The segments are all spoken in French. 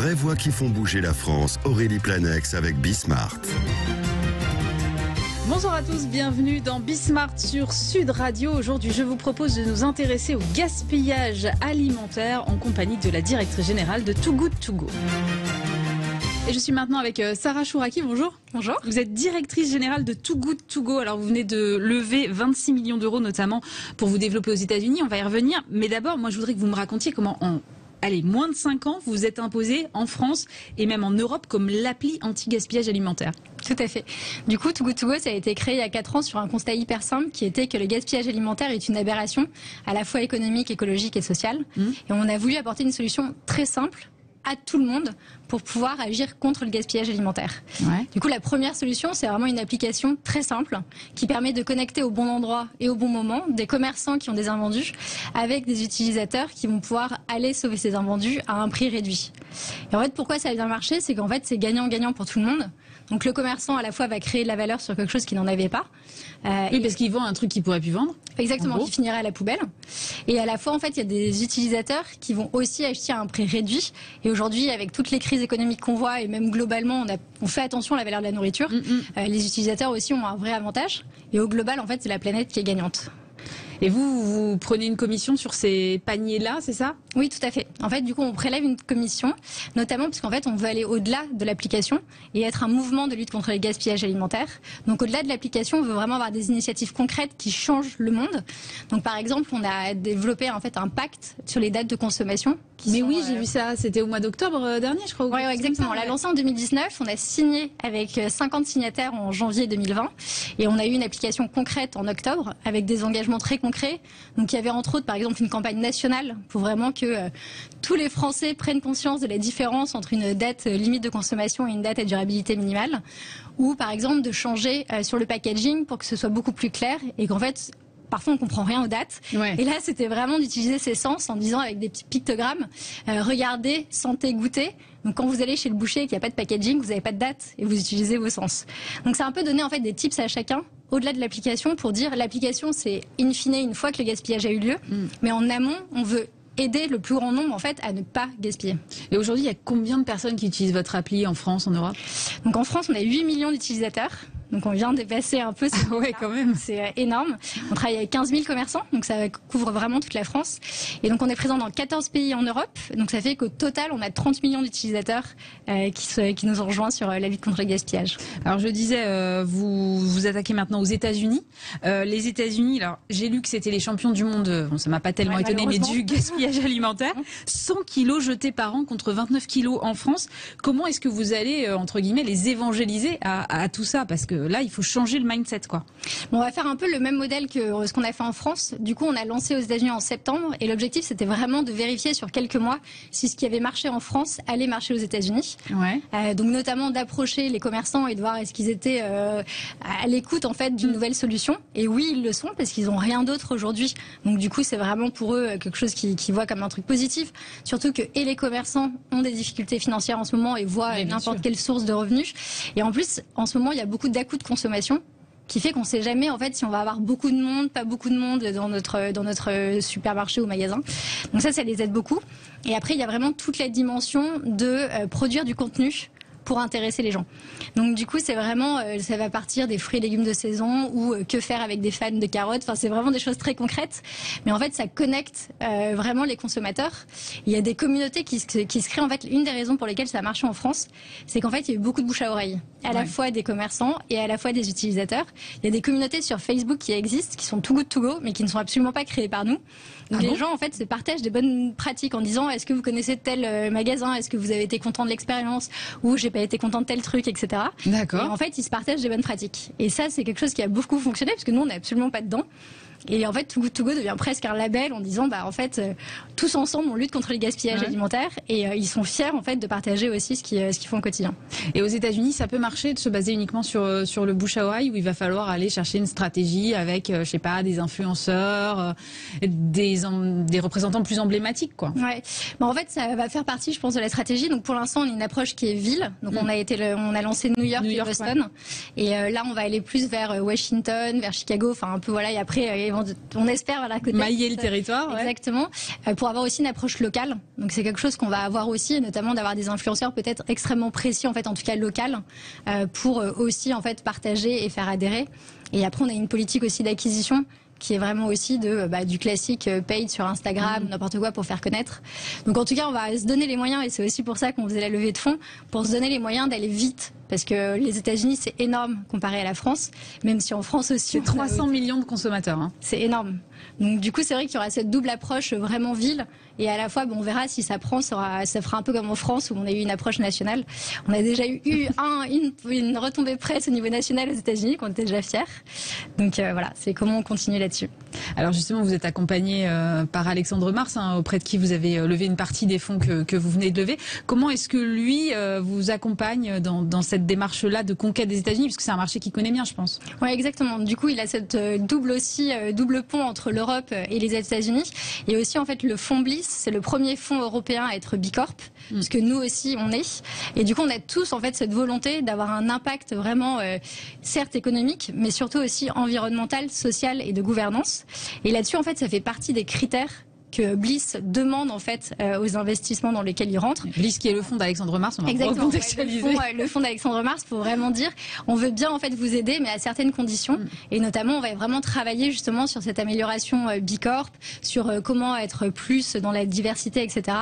vraies voix qui font bouger la France. Aurélie Planex avec Bismart. Bonjour à tous, bienvenue dans Bismart sur Sud Radio. Aujourd'hui, je vous propose de nous intéresser au gaspillage alimentaire en compagnie de la directrice générale de Too Good To Go. Et je suis maintenant avec Sarah Chouraki, bonjour. Bonjour. Vous êtes directrice générale de Too Good To Go. Alors vous venez de lever 26 millions d'euros notamment pour vous développer aux États-Unis. On va y revenir. Mais d'abord, moi je voudrais que vous me racontiez comment moins de 5 ans, vous vous êtes imposé en France et même en Europe comme l'appli anti-gaspillage alimentaire. Tout à fait. Du coup, Too Good To Go, ça a été créé il y a 4 ans sur un constat hyper simple qui était que le gaspillage alimentaire est une aberration à la fois économique, écologique et sociale. Et on a voulu apporter une solution très simple à tout le monde pour pouvoir agir contre le gaspillage alimentaire. Ouais. Du coup, la première solution, c'est vraiment une application très simple qui permet de connecter au bon endroit et au bon moment des commerçants qui ont des invendus avec des utilisateurs qui vont pouvoir aller sauver ces invendus à un prix réduit. Et en fait, pourquoi ça a bien marché, c'est qu'en fait, c'est gagnant-gagnant pour tout le monde. Donc le commerçant à la fois va créer de la valeur sur quelque chose qu'il n'en avait pas. Oui, parce qu'il vend un truc qu'il pourrait plus vendre. Exactement, qui finirait à la poubelle. Et à la fois, en fait, il y a des utilisateurs qui vont aussi acheter à un prix réduit. Et aujourd'hui, avec toutes les crises économiques qu'on voit, et même globalement, on fait attention à la valeur de la nourriture. Les utilisateurs aussi ont un vrai avantage. Et au global, en fait, c'est la planète qui est gagnante. Et vous prenez une commission sur ces paniers-là, c'est ça? Oui, tout à fait. En fait, du coup, on prélève une commission, notamment parce qu'en fait, on veut aller au-delà de l'application et être un mouvement de lutte contre le gaspillage alimentaire. Donc, au-delà de l'application, on veut vraiment avoir des initiatives concrètes qui changent le monde. Donc, par exemple, on a développé en fait un pacte sur les dates de consommation. Mais oui, j'ai vu ça. C'était au mois d'octobre dernier, je crois. Oui, exactement. On l'a lancé en 2019. On a signé avec 50 signataires en janvier 2020. Et on a eu une application concrète en octobre avec des engagements très concrets. Donc il y avait entre autres par exemple une campagne nationale pour vraiment que tous les Français prennent conscience de la différence entre une date limite de consommation et une date à durabilité minimale, ou par exemple de changer sur le packaging pour que ce soit beaucoup plus clair et qu'en fait parfois on comprend rien aux dates. Ouais. Et là c'était vraiment d'utiliser ses sens en disant avec des petits pictogrammes, regardez, sentez, goûtez. Donc quand vous allez chez le boucher et qu'il n'y a pas de packaging, vous n'avez pas de date et vous utilisez vos sens. Donc c'est un peu donner en fait des tips à chacun au-delà de l'application pour dire l'application c'est in fine une fois que le gaspillage a eu lieu, mais en amont on veut aider le plus grand nombre en fait à ne pas gaspiller. Et aujourd'hui il y a combien de personnes qui utilisent votre appli en France, en Europe? Donc en France on a 8 millions d'utilisateurs. Donc on vient de dépasser un peu. Ouais, quand même. C'est énorme. On travaille avec 15 000 commerçants, donc ça couvre vraiment toute la France. Et donc on est présent dans 14 pays en Europe. Donc ça fait qu'au total, on a 30 millions d'utilisateurs qui nous ont rejoints sur la lutte contre le gaspillage. Alors je disais, vous attaquez maintenant aux États-Unis. Les États-Unis, alors j'ai lu que c'était les champions du monde. Bon, ça m'a pas tellement étonné, mais du gaspillage alimentaire. 100 kilos jetés par an contre 29 kilos en France. Comment est-ce que vous allez, entre guillemets, les évangéliser à tout ça? Parce que là, il faut changer le mindset, quoi. Bon, on va faire un peu le même modèle que ce qu'on a fait en France. Du coup, on a lancé aux États-Unis en septembre et l'objectif, c'était vraiment de vérifier sur quelques mois si ce qui avait marché en France allait marcher aux États-Unis. Ouais. Donc, notamment d'approcher les commerçants et de voir est-ce qu'ils étaient à l'écoute en fait d'une nouvelle solution. Et oui, ils le sont parce qu'ils n'ont rien d'autre aujourd'hui. Donc, du coup, c'est vraiment pour eux quelque chose qu'ils voient comme un truc positif. Surtout que et les commerçants ont des difficultés financières en ce moment et voient n'importe quelle source de revenus. Et en plus, en ce moment, il y a beaucoup d'à-coups de consommation qui fait qu'on ne sait jamais en fait si on va avoir beaucoup de monde, pas beaucoup de monde dans notre supermarché ou magasin. Donc ça les aide beaucoup. Et après, il y a vraiment toute la dimension de produire du contenu pour intéresser les gens. Donc du coup, c'est vraiment, ça va partir des fruits et légumes de saison ou que faire avec des fans de carottes. Enfin, c'est vraiment des choses très concrètes. Mais en fait, ça connecte vraiment les consommateurs. Il y a des communautés qui se créent. En fait, une des raisons pour lesquelles ça a marché en France, c'est qu'en fait, il y a eu beaucoup de bouche à oreille, à la fois des commerçants et à la fois des utilisateurs. Il y a des communautés sur Facebook qui existent, qui sont Too Good To Go, mais qui ne sont absolument pas créées par nous. Donc les gens en fait se partagent des bonnes pratiques en disant est-ce que vous connaissez tel magasin, est-ce que vous avez été content de l'expérience ou j'ai pas été content de tel truc, etc. D'accord. Et en fait ils se partagent des bonnes pratiques. Et ça c'est quelque chose qui a beaucoup fonctionné parce que nous on n'est absolument pas dedans. Et en fait, Too Good To Go devient presque un label en disant, bah en fait, tous ensemble, on lutte contre le gaspillage alimentaire et ils sont fiers en fait de partager aussi ce qu'ils font au quotidien. Et aux États-Unis, ça peut marcher de se baser uniquement sur le bouche à oreille, où il va falloir aller chercher une stratégie avec, je sais pas, des influenceurs, des représentants plus emblématiques, quoi. Ouais. Bah en fait, ça va faire partie, je pense, de la stratégie. Donc pour l'instant, on a une approche qui est ville. Donc on a lancé New York et Boston. Ouais. Et là, on va aller plus vers Washington, vers Chicago. Enfin un peu voilà. Et après on espère mailler le territoire. Exactement. Pour avoir aussi une approche locale. Donc c'est quelque chose qu'on va avoir aussi, et notamment d'avoir des influenceurs peut-être extrêmement précis, en tout cas local, pour aussi partager et faire adhérer. Et après, on a une politique aussi d'acquisition qui est vraiment aussi du classique paid sur Instagram, n'importe quoi pour faire connaître. Donc en tout cas, on va se donner les moyens, et c'est aussi pour ça qu'on faisait la levée de fonds, pour se donner les moyens d'aller vite. Parce que les États-Unis, c'est énorme comparé à la France, même si en France aussi... C'est 300 millions de consommateurs. Hein. C'est énorme. Donc du coup, c'est vrai qu'il y aura cette double approche vraiment ville. Et à la fois, on verra si ça prend, ça fera un peu comme en France où on a eu une approche nationale. On a déjà eu une retombée presse au niveau national aux États-Unis, qu'on était déjà fiers. Donc voilà, c'est comment on continue là-dessus. Alors justement, vous êtes accompagné par Alexandre Mars, auprès de qui vous avez levé une partie des fonds que vous venez de lever. Comment est-ce que lui vous accompagne dans cette démarche-là de conquête des États-Unis, puisque c'est un marché qu'il connaît bien, je pense. Oui, exactement. Du coup, il a cette double pont entre l'Europe et les États-Unis. Et aussi, le fonds Bliss, c'est le premier fonds européen à être Bicorp, parce que nous aussi, on est. Et du coup, on a tous, cette volonté d'avoir un impact vraiment, certes économique, mais surtout aussi environnemental, social et de gouvernance. Et là-dessus, ça fait partie des critères que Bliss demande aux investissements dans lesquels il rentre. Bliss qui est le fonds d'Alexandre Mars, on va recontextualiser. Le fonds d'Alexandre Mars, pour vraiment dire, on veut bien vous aider, mais à certaines conditions. Et notamment, on va vraiment travailler justement sur cette amélioration Bicorp, sur comment être plus dans la diversité, etc.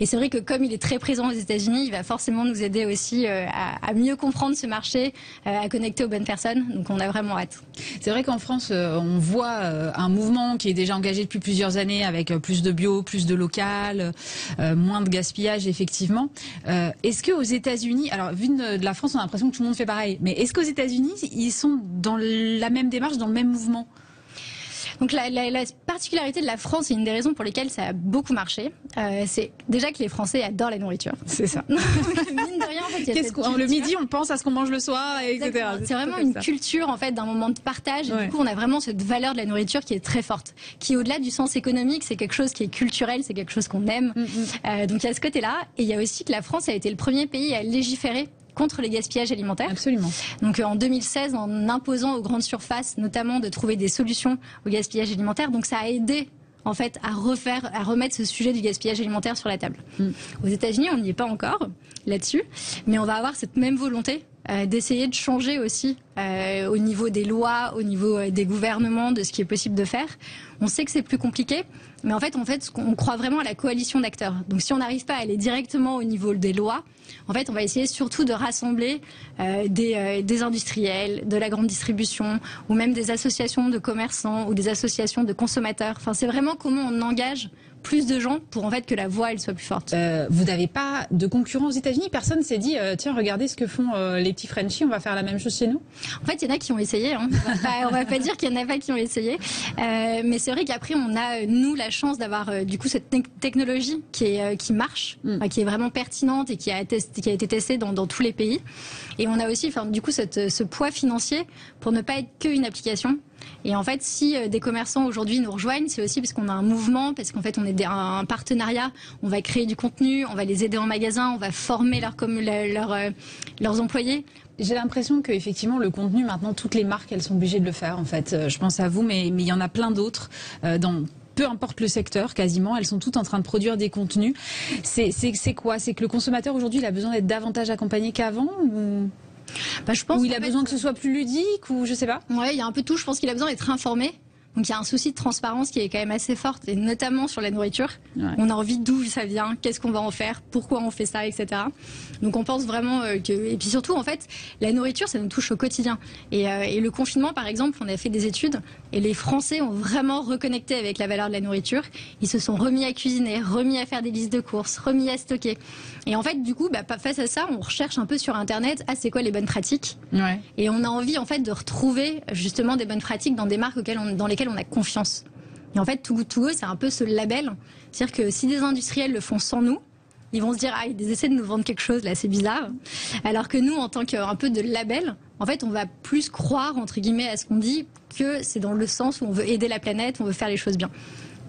Et c'est vrai que comme il est très présent aux États-Unis, il va forcément nous aider aussi à mieux comprendre ce marché, à connecter aux bonnes personnes. Donc on a vraiment hâte. C'est vrai qu'en France, on voit un mouvement qui est déjà engagé depuis plusieurs années avec plus de bio, plus de local, moins de gaspillage, effectivement. Est-ce qu'aux États-Unis, alors vu de la France, on a l'impression que tout le monde fait pareil, mais est-ce qu'aux États-Unis, ils sont dans la même démarche, dans le même mouvement ? Donc la particularité de la France, et une des raisons pour lesquelles ça a beaucoup marché, c'est déjà que les Français adorent la nourriture. C'est ça. Mine de rien, le midi, on pense à ce qu'on mange le soir, etc. C'est vraiment une culture d'un moment de partage. Et du coup, on a vraiment cette valeur de la nourriture qui est très forte, qui au-delà du sens économique, c'est quelque chose qui est culturel, c'est quelque chose qu'on aime. Donc il y a ce côté-là, et il y a aussi que la France a été le premier pays à légiférer contre les gaspillages alimentaires. Absolument. Donc en 2016, en imposant aux grandes surfaces, notamment de trouver des solutions au gaspillage alimentaire, donc ça a aidé à remettre ce sujet du gaspillage alimentaire sur la table. Aux États-Unis, on n'y est pas encore là-dessus, mais on va avoir cette même volonté d'essayer de changer aussi au niveau des lois, au niveau des gouvernements, de ce qui est possible de faire. On sait que c'est plus compliqué, mais on croit vraiment à la coalition d'acteurs. Donc si on n'arrive pas à aller directement au niveau des lois, on va essayer surtout de rassembler des industriels, de la grande distribution, ou même des associations de commerçants ou des associations de consommateurs. C'est vraiment comment on engage plus de gens pour que la voix elle soit plus forte. Vous n'avez pas de concurrents aux États-Unis? Personne s'est dit tiens, regardez ce que font les petits Frenchies, on va faire la même chose chez nous? En fait, il y en a qui ont essayé. Hein. On va pas dire qu'il y en a pas qui ont essayé, mais c'est vrai qu'après on a nous la chance d'avoir du coup cette technologie qui marche, qui est vraiment pertinente et qui a été testée dans tous les pays. Et on a aussi, du coup, ce poids financier pour ne pas être qu'une application. Et en fait, si des commerçants aujourd'hui nous rejoignent, c'est aussi parce qu'on a un mouvement, parce qu'en fait on est un partenariat, on va créer du contenu, on va les aider en magasin, on va former leurs employés. J'ai l'impression que effectivement le contenu, maintenant toutes les marques elles sont obligées de le faire en fait. Je pense à vous, mais il y en a plein d'autres peu importe le secteur, quasiment, elles sont toutes en train de produire des contenus. C'est quoi? C'est que le consommateur aujourd'hui, il a besoin d'être davantage accompagné qu'avant ou... je pense il a besoin que ce soit plus ludique ou je sais pas. Ouais, il y a un peu tout. Je pense qu'il a besoin d'être informé. Donc il y a un souci de transparence qui est quand même assez forte, et notamment sur la nourriture. Ouais. On a envie d'où ça vient, qu'est-ce qu'on va en faire, pourquoi on fait ça, etc. Donc on pense vraiment que... Et puis surtout, en fait, la nourriture, ça nous touche au quotidien. Et le confinement, par exemple, on a fait des études, et les Français ont vraiment reconnecté avec la valeur de la nourriture. Ils se sont remis à cuisiner, remis à faire des listes de courses, remis à stocker. Et en fait, du coup, face à ça, on recherche un peu sur Internet, c'est quoi les bonnes pratiques? Ouais. Et on a envie, en fait, de retrouver justement des bonnes pratiques dans des marques dans lesquelles on a confiance. Et en fait, Too Good To Go, c'est un peu ce label. C'est-à-dire que si des industriels le font sans nous, ils vont se dire ils essaient de nous vendre quelque chose, là, c'est bizarre. Alors que nous, en tant qu'un peu de label, en fait, on va plus croire, entre guillemets, à ce qu'on dit, que c'est dans le sens où on veut aider la planète, on veut faire les choses bien.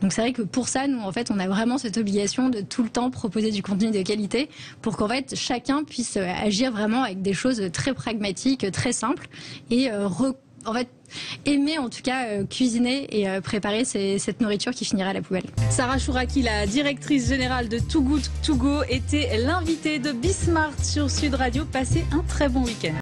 Donc c'est vrai que pour ça, nous, en fait, on a vraiment cette obligation de tout le temps proposer du contenu de qualité pour qu'en fait, chacun puisse agir vraiment avec des choses très pragmatiques, très simples et en fait, aimer en tout cas cuisiner et préparer cette nourriture qui finira à la poubelle. Sarah Chouraki, la directrice générale de Too Good To Go, était l'invitée de Bismart sur Sud Radio. Passez un très bon week-end.